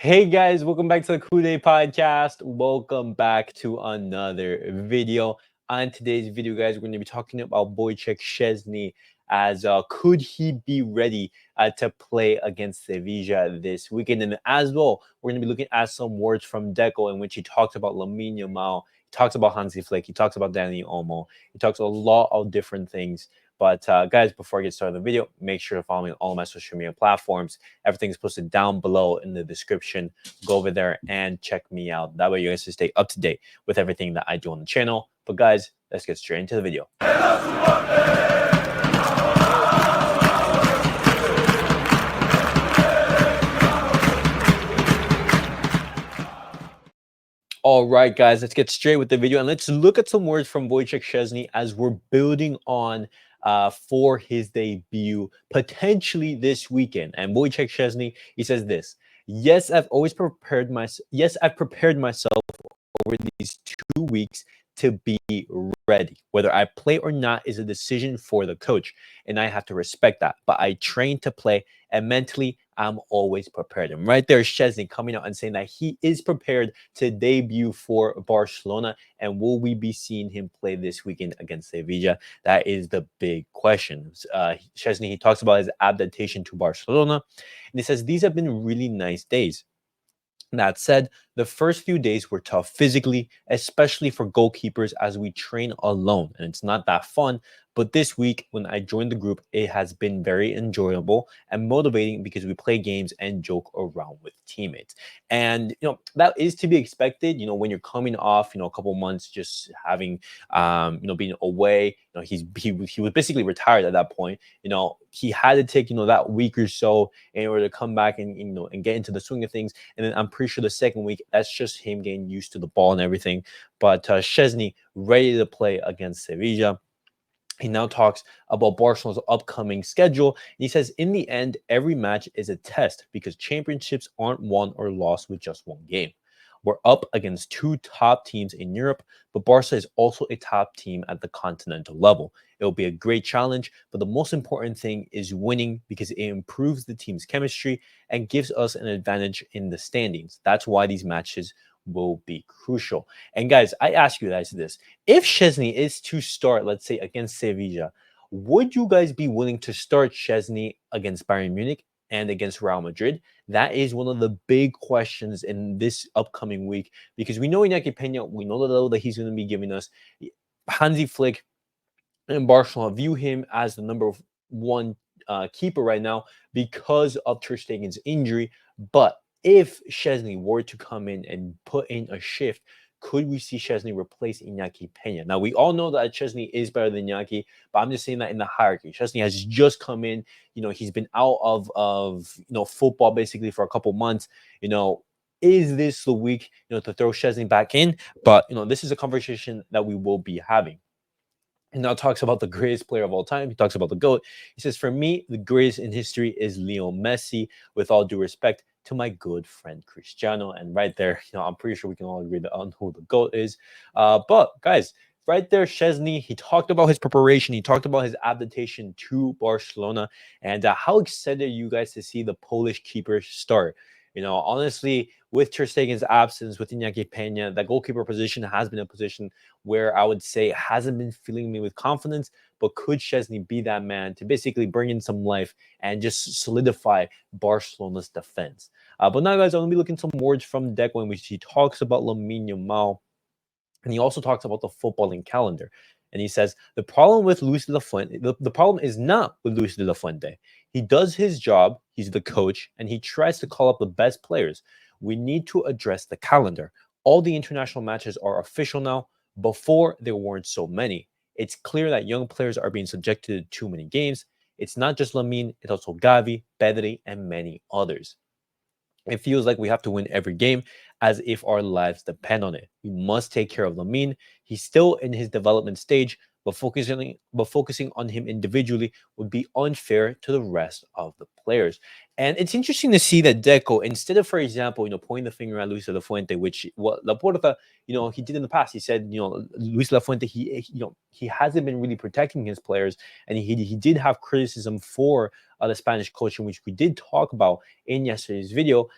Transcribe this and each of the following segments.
Hey guys, welcome back to the CulePodcast. Welcome back to another video. On today's video, guys, we're going to be talking about Wojciech Szczesny as could he be ready to play against Sevilla this weekend? And as well, we're going to be looking at some words from Deco in which he talks about Lamine Yamal, he talks about Hansi Flick, he talks about Danny Olmo, he talks a lot of different things. But guys, before I get started the video, make sure to follow me on all my social media platforms. Everything's posted down below in the description. Go over there and check me out. That way you guys can stay up to date with everything that I do on the channel. But guys, let's get straight into the video. All right, guys, let's get straight with the video and let's look at some words from Wojciech Szczesny as we're building on for his debut potentially this weekend. And Wojciech Szczesny, he says this: "Yes, I've prepared myself over these 2 weeks to be ready. Whether I play or not is a decision for the coach, and I have to respect that. But I train to play, and mentally, I'm always prepared." And right there, Szczesny coming out and saying that he is prepared to debut for Barcelona. And will we be seeing him play this weekend against Sevilla? That is the big question. Szczesny, he talks about his adaptation to Barcelona, and he says these have been really nice days. That said, the first few days were tough physically, especially for goalkeepers as we train alone, and it's not that fun. But this week, when I joined the group, it has been very enjoyable and motivating because we play games and joke around with teammates. And that is to be expected. When you're coming off, a couple months just having, being away. He was basically retired at that point. He had to take that week or so in order to come back and get into the swing of things. And then I'm pretty sure the second week, that's just him getting used to the ball and everything. But Szczesny ready to play against Sevilla. He now talks about Barcelona's upcoming schedule. He says, in the end, every match is a test because championships aren't won or lost with just one game. We're up against two top teams in Europe, but Barca is also a top team at the continental level. It will be a great challenge, but the most important thing is winning because it improves the team's chemistry and gives us an advantage in the standings. That's why these matches will be crucial. And guys, I ask you guys this: if Szczesny is to start, let's say against Sevilla, would you guys be willing to start Szczesny against Bayern Munich and against Real Madrid? That is one of the big questions in this upcoming week because we know Iñaki Peña, we know the level that he's going to be giving us. Hansi Flick and Barcelona view him as the number one keeper right now because of Ter Stegen's injury. But if Szczesny were to come in and put in a shift, could we see Szczesny replace Iñaki Peña? Now, we all know that Szczesny is better than Iñaki, but I'm just saying that in the hierarchy. Szczesny has just come in. He's been out of football basically for a couple months. Is this the week, to throw Szczesny back in? But, this is a conversation that we will be having. And now talks about the greatest player of all time. He talks about the GOAT. He says, for me, the greatest in history is Leo Messi, with all due respect to my good friend Cristiano. And right there, I'm pretty sure we can all agree on who the GOAT is. But guys, right there, Szczesny, he talked about his preparation. He talked about his adaptation to Barcelona and how excited are you guys to see the Polish keeper start. Honestly, with Ter Stegen's absence, with Iñaki Peña, that goalkeeper position has been a position where I would say hasn't been filling me with confidence. But could Szczesny be that man to basically bring in some life and just solidify Barcelona's defense? But now, guys, I'm going to be looking some words from Deco in which he talks about Lamine Yamal. And he also talks about the footballing calendar. And he says, the problem with Luis de la Fuente, the problem is not with Luis de la Fuente. He does his job, he's the coach, and he tries to call up the best players. We need to address the calendar. All the international matches are official now. Before, there weren't so many. It's clear that young players are being subjected to too many games. It's not just Lamine, it's also Gavi, Pedri, and many others. It feels like we have to win every game as if our lives depend on it. We must take care of Lamine. He's still in his development stage, but focusing on him individually would be unfair to the rest of the players. And it's interesting to see that Deco, instead of, for example, pointing the finger at Luis de la Fuente, which what Laporta, he did in the past. He said, Luis de la Fuente, he hasn't been really protecting his players, and he did have criticism for the Spanish coach, in which we did talk about in yesterday's video.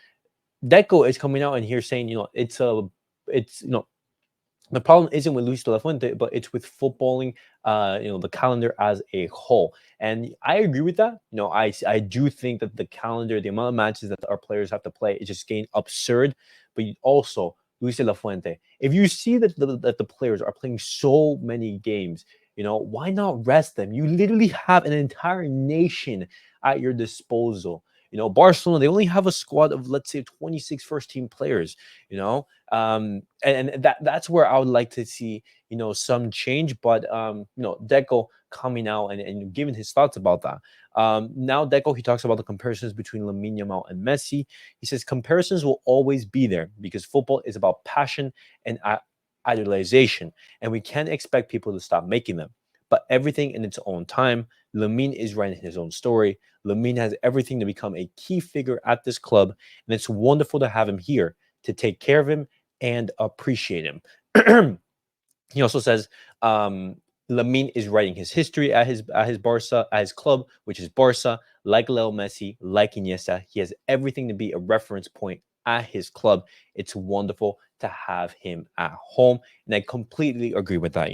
Deco is coming out and here saying, it's the problem isn't with Luis de la Fuente, but it's with footballing, the calendar as a whole. And I agree with that. I do think that the calendar, the amount of matches that our players have to play, is just getting absurd. But also, Luis de la Fuente, if you see that the players are playing so many games, why not rest them? You literally have an entire nation at your disposal. Barcelona, they only have a squad of, let's say, 26 first team players, and that's where I would like to see some change. But Deco coming out and giving his thoughts about that. Now Deco, he talks about the comparisons between Lamine Yamal and Messi. He says comparisons will always be there because football is about passion and idolization, and we can't expect people to stop making them. But everything in its own time. Lamine is writing his own story. Lamine has everything to become a key figure at this club, and it's wonderful to have him here to take care of him and appreciate him. He also says Lamine is writing his history at his Barca, at his club, which is Barca. Like Leo Messi, like Iniesta, he has everything to be a reference point at his club. It's wonderful to have him at home, and I completely agree with that.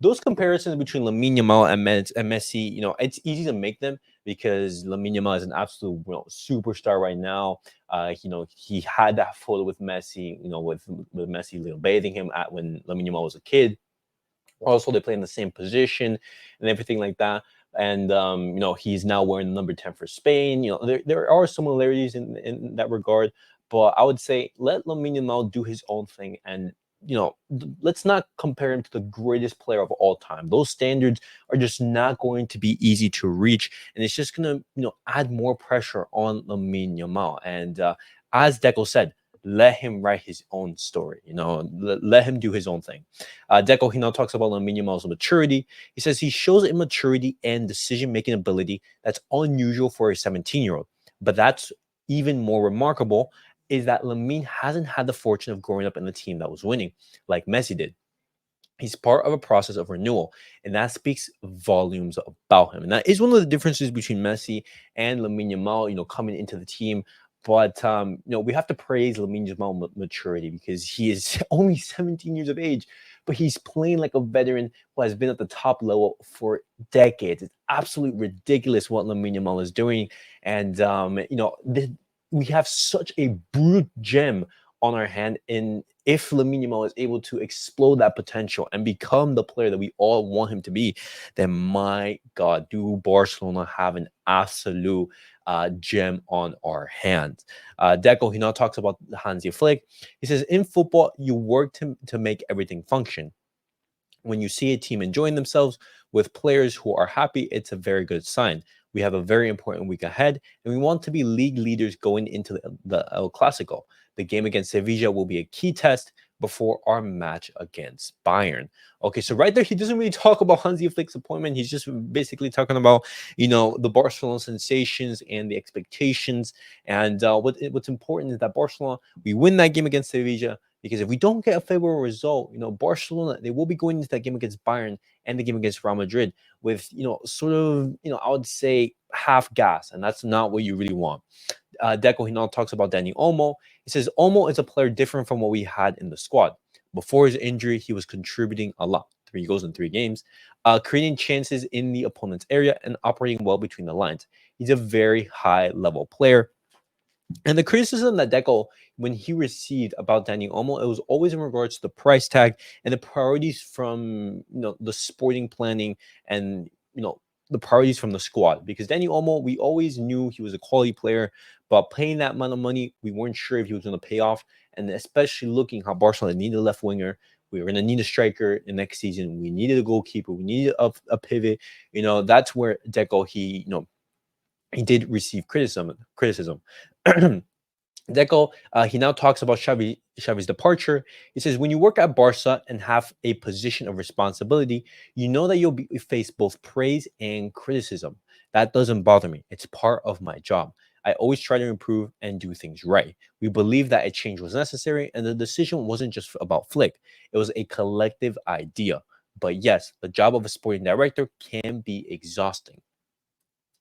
Those comparisons between Lamine Yamal and Messi, it's easy to make them because Lamine Yamal is an absolute superstar right now. He had that photo with Messi, with Messi bathing him at when Lamine Yamal was a kid. Also, they play in the same position and everything like that. And he's now wearing the number 10 for Spain. There are similarities in that regard, but I would say let Lamine Yamal do his own thing, and let's not compare him to the greatest player of all time. Those standards are just not going to be easy to reach, and it's just gonna add more pressure on Lamine Yamal. And as Deco said, let him write his own story. Let him do his own thing. Deco, he now talks about Lamine Yamal's maturity. He says he shows immaturity and decision-making ability that's unusual for a 17-year-old. But that's even more remarkable is that Lamine hasn't had the fortune of growing up in a team that was winning like Messi did. He's part of a process of renewal, and that speaks volumes about him. And that is one of the differences between Messi and Lamine Yamal, coming into the team. But we have to praise Lamine Yamal's maturity because he is only 17 years of age, but he's playing like a veteran who has been at the top level for decades. It's absolutely ridiculous what Lamine Yamal is doing, and we have such a brute gem on our hand. And if Lamine Yamal is able to explode that potential and become the player that we all want him to be, then my God, do Barcelona have an absolute gem on our hands. Deco, he now talks about Hansi Flick. He says, in football, you work to make everything function. When you see a team enjoying themselves with players who are happy, it's a very good sign. We have a very important week ahead, and we want to be league leaders going into the El Clasico. The game against Sevilla will be a key test before our match against Bayern. Okay, so right there, he doesn't really talk about Hansi Flick's appointment. He's just basically talking about, the Barcelona sensations and the expectations. And what's important is that Barcelona, we win that game against Sevilla, because if we don't get a favorable result, Barcelona, they will be going into that game against Bayern and the game against Real Madrid with, sort of, I would say half gas, and that's not what you really want. Deco, he now talks about Dani Olmo. He says Olmo is a player different from what we had in the squad. Before his injury, he was contributing a lot. 3 goals in 3 games, creating chances in the opponent's area and operating well between the lines. He's a very high level player. And the criticism that Deco, when he received about Dani Olmo, it was always in regards to the price tag and the priorities from the sporting planning and the priorities from the squad. Because Dani Olmo, we always knew he was a quality player, but paying that amount of money, we weren't sure if he was going to pay off. And especially looking how Barcelona needed a left winger, we were going to need a striker in next season. We needed a goalkeeper. We needed a pivot. That's where Deco, he did receive criticism. Deco, he now talks about Xavi's departure. He says, when you work at Barca and have a position of responsibility, you know that you'll face both praise and criticism. That doesn't bother me. It's part of my job. I always try to improve and do things right. We believe that a change was necessary, and the decision wasn't just about Flick. It was a collective idea. But yes, the job of a sporting director can be exhausting.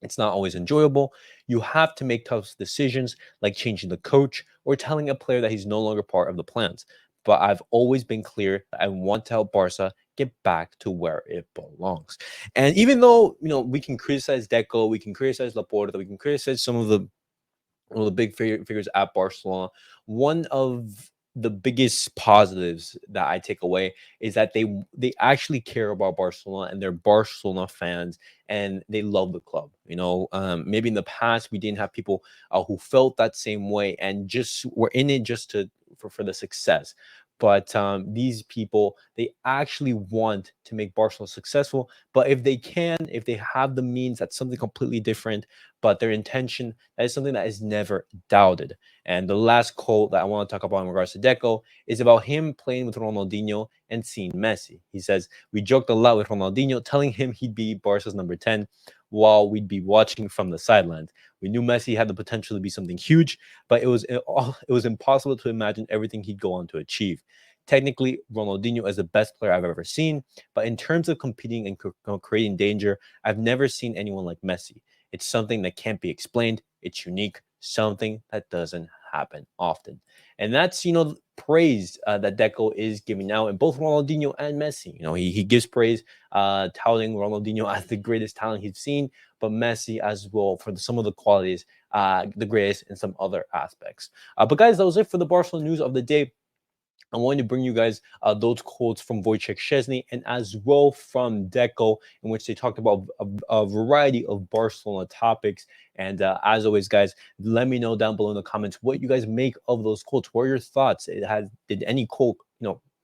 It's not always enjoyable. You have to make tough decisions like changing the coach or telling a player that he's no longer part of the plans. But I've always been clear that I want to help Barca get back to where it belongs. And even though, we can criticize Deco, we can criticize Laporta, we can criticize some of the big figures at Barcelona, one of the biggest positives that I take away is that they actually care about Barcelona and they're Barcelona fans and they love the club. Maybe in the past we didn't have people who felt that same way and just were in it just for the success. But these people, they actually want to make Barcelona successful. But if they have the means, that's something completely different. But their intention, that is something that is never doubted. And the last quote that I want to talk about in regards to Deco is about him playing with Ronaldinho and seeing Messi. He says, we joked a lot with Ronaldinho, telling him he'd be Barca's number 10 while we'd be watching from the sidelines. We knew Messi had the potential to be something huge, but it was impossible to imagine everything he'd go on to achieve. Technically, Ronaldinho is the best player I've ever seen, but in terms of competing and creating danger, I've never seen anyone like Messi. It's something that can't be explained. It's unique, something that doesn't happen often. And that's, praise that Deco is giving out, and both Ronaldinho and Messi. He gives praise, touting Ronaldinho as the greatest talent he's seen, but Messi as well for some of the qualities, the greatest in some other aspects. But guys, that was it for the Barcelona news of the day. I wanted to bring you guys those quotes from Wojciech Szczesny and as well from Deco, in which they talked about a variety of Barcelona topics. And as always, guys, let me know down below in the comments what you guys make of those quotes. What are your thoughts? Did any quote,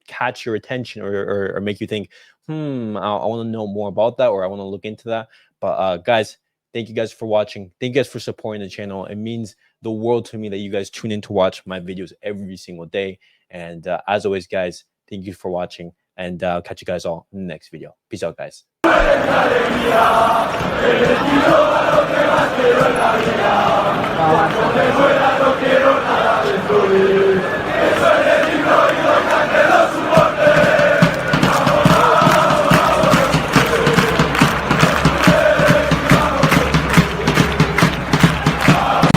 catch your attention or make you think, I want to know more about that, or I want to look into that? But guys, thank you guys for watching. Thank you guys for supporting the channel. It means the world to me that you guys tune in to watch my videos every single day. And as always, guys, thank you for watching, and I'll catch you guys all in the next video. Peace out, guys. Ah.